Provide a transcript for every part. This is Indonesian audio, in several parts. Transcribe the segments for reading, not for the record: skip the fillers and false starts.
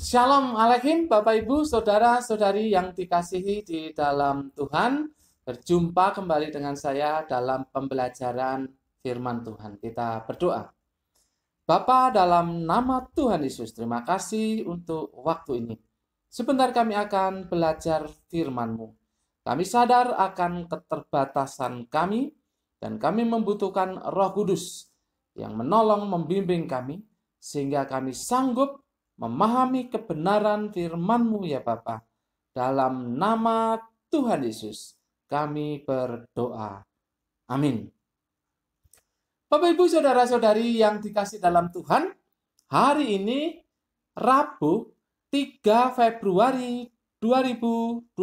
Shalom Alaikum Bapak Ibu, Saudara-saudari yang dikasihi di dalam Tuhan. Berjumpa kembali dengan saya dalam pembelajaran firman Tuhan. Kita berdoa. Bapa, dalam nama Tuhan Yesus, terima kasih untuk waktu ini. Sebentar kami akan belajar firman-Mu. Kami sadar akan keterbatasan kami dan kami membutuhkan Roh Kudus yang menolong membimbing kami sehingga kami sanggup memahami kebenaran firman-Mu ya Bapa. Dalam nama Tuhan Yesus kami berdoa. Amin. Bapak Ibu Saudara-saudari yang dikasih dalam Tuhan, hari ini Rabu 3 Februari 2021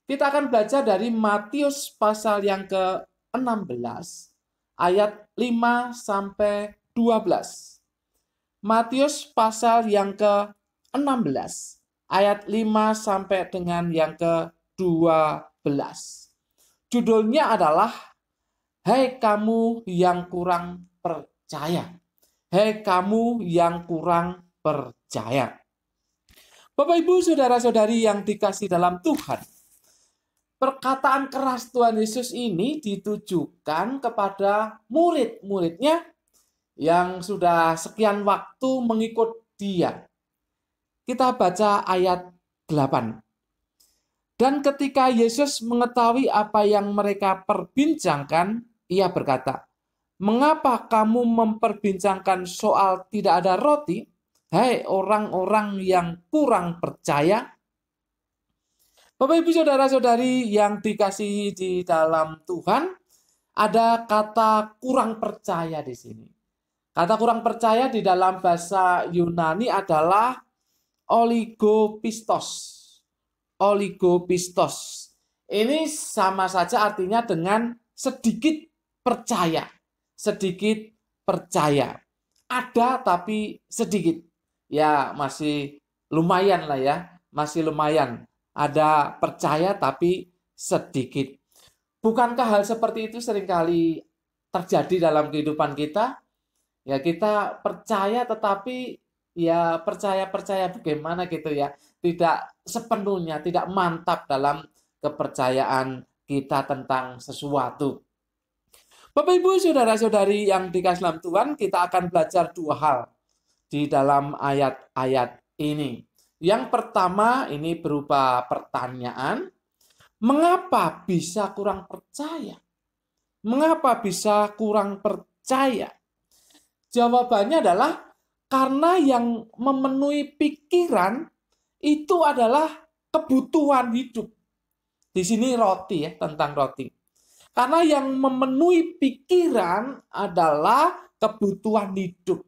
kita akan belajar dari Matius pasal yang ke-16 ayat 5 sampai 12. Matius pasal yang ke-16 ayat 5 sampai dengan yang ke-12. Judulnya adalah Hei kamu yang kurang percaya. Hei kamu yang kurang percaya. Bapak Ibu Saudara-saudari yang dikasih dalam Tuhan, perkataan keras Tuhan Yesus ini ditujukan kepada murid-muridnya yang sudah sekian waktu mengikut Dia. Kita baca ayat 8. Dan ketika Yesus mengetahui apa yang mereka perbincangkan, Ia berkata, "Mengapa kamu memperbincangkan soal tidak ada roti? Hai orang-orang yang kurang percaya." Bapak Ibu Saudara-saudari yang dikasihi di dalam Tuhan, ada kata kurang percaya di sini. Kata kurang percaya di dalam bahasa Yunani adalah oligopistos. Oligopistos. Ini sama saja artinya dengan sedikit percaya. Sedikit percaya. Ada tapi sedikit. Ya masih lumayan lah ya. Masih lumayan. Ada percaya tapi sedikit. Bukankah hal seperti itu seringkali terjadi dalam kehidupan kita? Ya kita percaya tetapi ya percaya bagaimana gitu ya. Tidak sepenuhnya, tidak mantap dalam kepercayaan kita tentang sesuatu. Bapak Ibu Saudara-saudari yang dikasih dalam Tuhan, kita akan belajar dua hal di dalam ayat-ayat ini. Yang pertama ini berupa pertanyaan, mengapa bisa kurang percaya? Mengapa bisa kurang percaya? Jawabannya adalah karena yang memenuhi pikiran itu adalah kebutuhan hidup. Di sini roti ya, tentang roti. Karena yang memenuhi pikiran adalah kebutuhan hidup.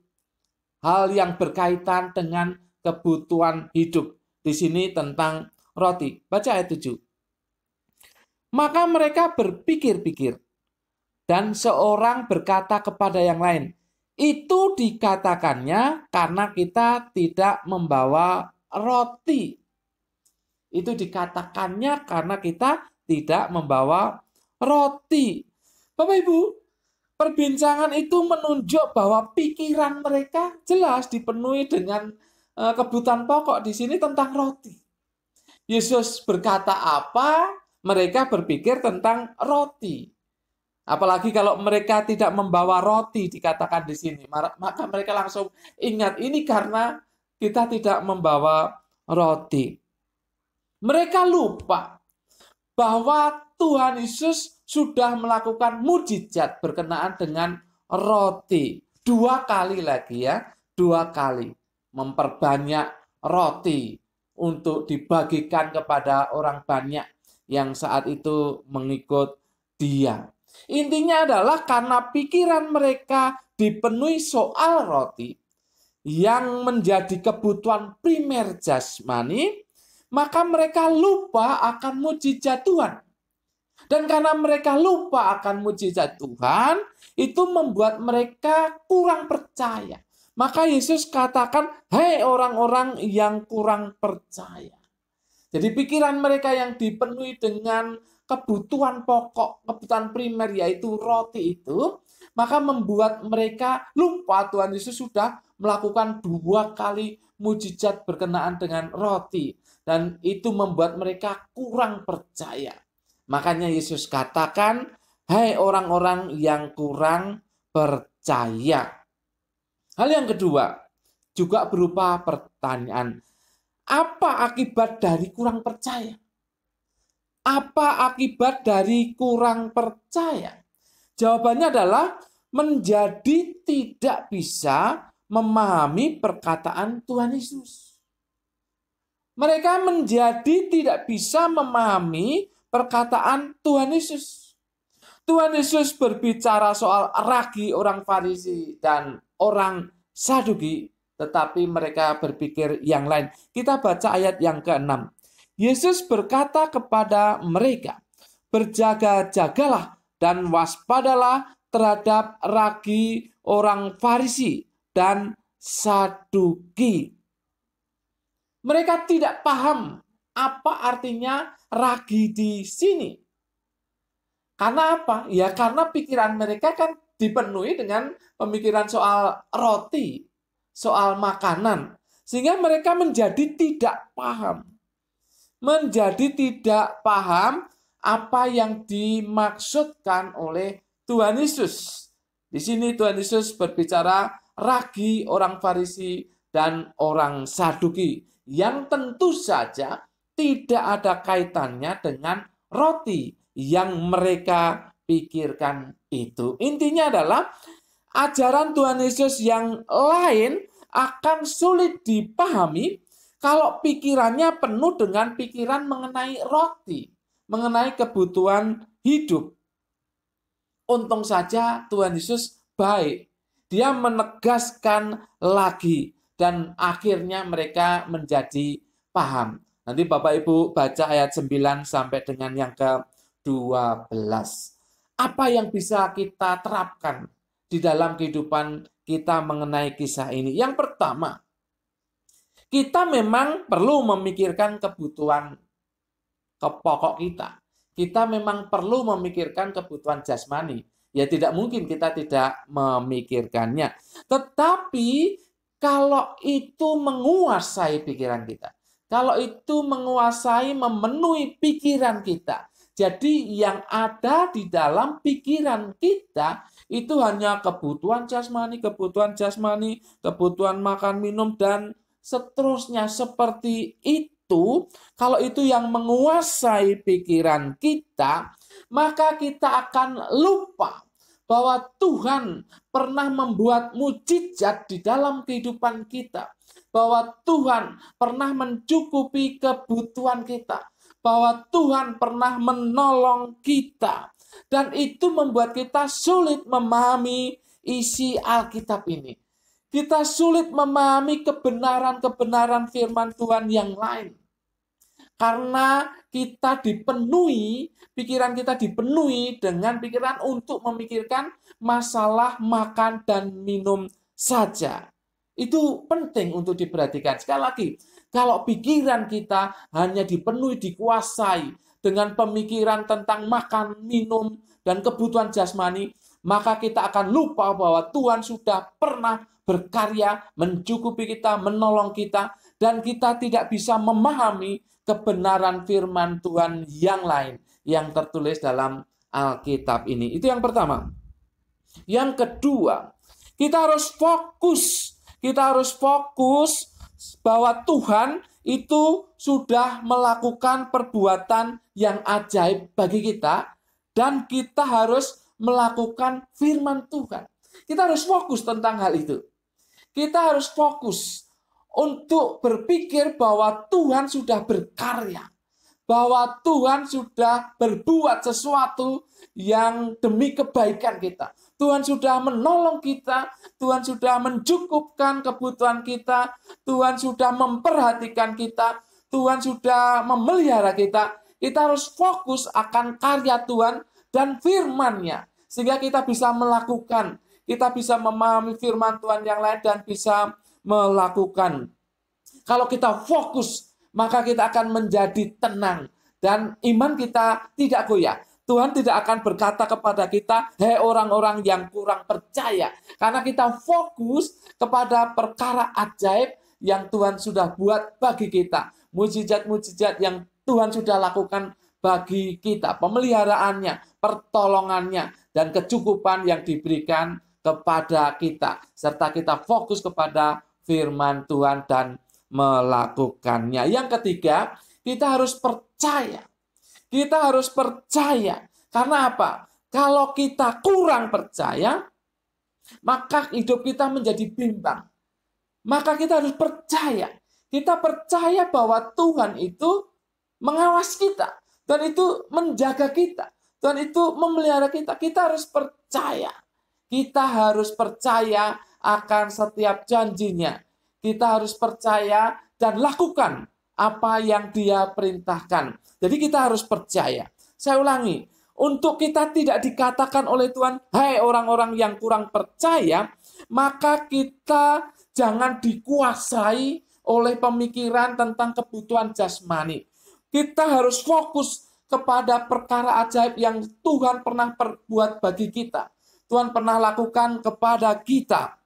Hal yang berkaitan dengan kebutuhan hidup. Di sini tentang roti. Baca ayat 7. Maka mereka berpikir-pikir. Dan seorang berkata kepada yang lain, itu dikatakannya karena kita tidak membawa roti. Itu dikatakannya karena kita tidak membawa roti. Bapak Ibu, perbincangan itu menunjuk bahwa pikiran mereka jelas dipenuhi dengan kebutuhan pokok di sini tentang roti. Yesus berkata apa, mereka berpikir tentang roti. Apalagi kalau mereka tidak membawa roti dikatakan di sini, maka mereka langsung ingat ini karena kita tidak membawa roti. Mereka lupa bahwa Tuhan Yesus sudah melakukan mujizat berkenaan dengan roti. 2 kali lagi ya, 2 kali memperbanyak roti untuk dibagikan kepada orang banyak yang saat itu mengikut Dia. Intinya adalah karena pikiran mereka dipenuhi soal roti yang menjadi kebutuhan primer jasmani, maka mereka lupa akan mujizat Tuhan. Dan karena mereka lupa akan mujizat Tuhan, itu membuat mereka kurang percaya. Maka Yesus katakan, "Hei orang-orang yang kurang percaya." Jadi pikiran mereka yang dipenuhi dengan kebutuhan pokok, kebutuhan primer yaitu roti itu, maka membuat mereka lupa Tuhan Yesus sudah melakukan 2 kali mujizat berkenaan dengan roti. Dan itu membuat mereka kurang percaya. Makanya Yesus katakan, hai orang-orang yang kurang percaya. Hal yang kedua, juga berupa pertanyaan. Apa akibat dari kurang percaya? Apa akibat dari kurang percaya? Jawabannya adalah menjadi tidak bisa memahami perkataan Tuhan Yesus. Mereka menjadi tidak bisa memahami perkataan Tuhan Yesus. Tuhan Yesus berbicara soal ragi orang Farisi dan orang Saduki, tetapi mereka berpikir yang lain. Kita baca ayat yang ke-6. Yesus berkata kepada mereka, berjaga-jagalah dan waspadalah terhadap ragi orang Farisi dan Saduki. Mereka tidak paham apa artinya ragi di sini. Karena apa? Ya karena pikiran mereka kan dipenuhi dengan pemikiran soal roti, soal makanan. Sehingga mereka menjadi tidak paham. Menjadi tidak paham apa yang dimaksudkan oleh Tuhan Yesus. Di sini Tuhan Yesus berbicara ragi orang Farisi dan orang Saduki, yang tentu saja tidak ada kaitannya dengan roti yang mereka pikirkan itu. Intinya adalah ajaran Tuhan Yesus yang lain akan sulit dipahami kalau pikirannya penuh dengan pikiran mengenai roti, mengenai kebutuhan hidup. Untung saja Tuhan Yesus baik. Dia menegaskan lagi. Dan akhirnya mereka menjadi paham. Nanti Bapak Ibu baca ayat 9 sampai dengan yang ke-12. Apa yang bisa kita terapkan di dalam kehidupan kita mengenai kisah ini? Yang pertama, kita memang perlu memikirkan kebutuhan pokok kita. Kita memang perlu memikirkan kebutuhan jasmani. Ya tidak mungkin kita tidak memikirkannya. Tetapi kalau itu menguasai pikiran kita, kalau itu menguasai, memenuhi pikiran kita, jadi yang ada di dalam pikiran kita itu hanya kebutuhan jasmani, kebutuhan makan, minum, dan seterusnya seperti itu. Kalau itu yang menguasai pikiran kita, maka kita akan lupa bahwa Tuhan pernah membuat mujizat di dalam kehidupan kita. Bahwa Tuhan pernah mencukupi kebutuhan kita. Bahwa Tuhan pernah menolong kita. Dan itu membuat kita sulit memahami isi Alkitab ini. Kita sulit memahami kebenaran-kebenaran firman Tuhan yang lain. Karena kita dipenuhi, pikiran kita dipenuhi dengan pikiran untuk memikirkan masalah makan dan minum saja. Itu penting untuk diperhatikan. Sekali lagi, kalau pikiran kita hanya dipenuhi, dikuasai dengan pemikiran tentang makan, minum, dan kebutuhan jasmani, maka kita akan lupa bahwa Tuhan sudah pernah berkarya, mencukupi kita, menolong kita, dan kita tidak bisa memahami kebenaran firman Tuhan yang lain yang tertulis dalam Alkitab ini. Itu yang pertama. Yang kedua, kita harus fokus. Kita harus fokus bahwa Tuhan itu sudah melakukan perbuatan yang ajaib bagi kita dan kita harus melakukan firman Tuhan. Kita harus fokus tentang hal itu. Kita harus fokus untuk berpikir bahwa Tuhan sudah berkarya, bahwa Tuhan sudah berbuat sesuatu yang demi kebaikan kita. Tuhan sudah menolong kita, Tuhan sudah mencukupkan kebutuhan kita, Tuhan sudah memperhatikan kita, Tuhan sudah memelihara kita. Kita harus fokus akan karya Tuhan dan firman-Nya, sehingga kita bisa melakukan, kita bisa memahami firman Tuhan yang lain dan bisa melakukan. Kalau kita fokus, maka kita akan menjadi tenang dan iman kita tidak goyah. Tuhan tidak akan berkata kepada kita, hei orang-orang yang kurang percaya. Karena kita fokus kepada perkara ajaib yang Tuhan sudah buat bagi kita. Mujizat-mujizat yang Tuhan sudah lakukan bagi kita. Pemeliharaannya, pertolongannya, dan kecukupan yang diberikan kepada kita. Serta kita fokus kepada firman Tuhan dan melakukannya. Yang ketiga, kita harus percaya. Kita harus percaya. Karena apa? Kalau kita kurang percaya, maka hidup kita menjadi bimbang. Maka kita harus percaya. Kita percaya bahwa Tuhan itu mengawas kita. Tuhan itu menjaga kita. Tuhan itu memelihara kita. Kita harus percaya. Kita harus percaya akan setiap janjinya. Kita harus percaya dan lakukan apa yang Dia perintahkan. Jadi kita harus percaya. Saya ulangi, untuk kita tidak dikatakan oleh Tuhan, hai orang-orang yang kurang percaya, maka kita jangan dikuasai oleh pemikiran tentang kebutuhan jasmani. Kita harus fokus kepada perkara ajaib yang Tuhan pernah perbuat bagi kita. Tuhan pernah lakukan kepada kita.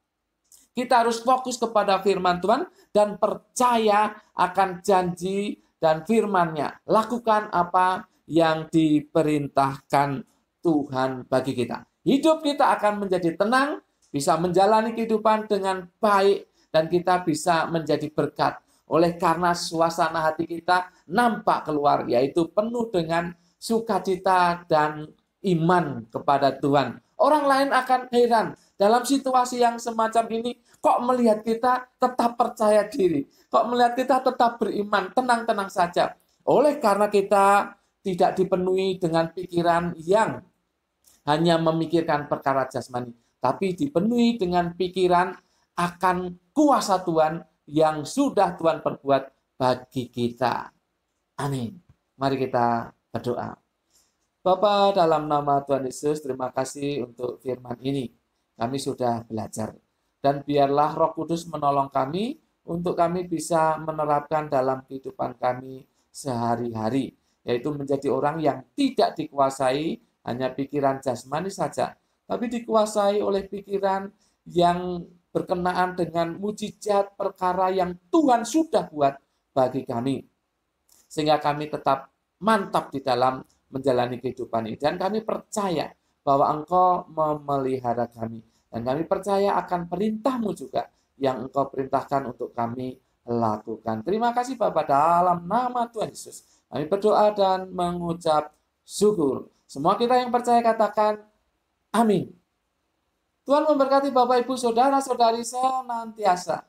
Kita harus fokus kepada firman Tuhan dan percaya akan janji dan firman-Nya. Lakukan apa yang diperintahkan Tuhan bagi kita. Hidup kita akan menjadi tenang, bisa menjalani kehidupan dengan baik, dan kita bisa menjadi berkat. Oleh karena suasana hati kita nampak keluar, yaitu penuh dengan sukacita dan iman kepada Tuhan. Orang lain akan heran, dalam situasi yang semacam ini, kok melihat kita tetap percaya diri, kok melihat kita tetap beriman, tenang-tenang saja. Oleh karena kita tidak dipenuhi dengan pikiran yang hanya memikirkan perkara jasmani, tapi dipenuhi dengan pikiran akan kuasa Tuhan yang sudah Tuhan perbuat bagi kita. Amin. Mari kita berdoa. Bapa, dalam nama Tuhan Yesus, terima kasih untuk firman ini. Kami sudah belajar. Dan biarlah Roh Kudus menolong kami untuk kami bisa menerapkan dalam kehidupan kami sehari-hari. Yaitu menjadi orang yang tidak dikuasai hanya pikiran jasmani saja, tapi dikuasai oleh pikiran yang berkenaan dengan mujizat perkara yang Tuhan sudah buat bagi kami. Sehingga kami tetap mantap di dalam menjalani kehidupan ini. Dan kami percaya bahwa Engkau memelihara kami. Dan kami percaya akan perintah-Mu juga yang Engkau perintahkan untuk kami lakukan. Terima kasih Bapa, dalam nama Tuhan Yesus. Kami berdoa dan mengucap syukur. Semua kita yang percaya katakan amin. Tuhan memberkati Bapak, Ibu, Saudara-saudari senantiasa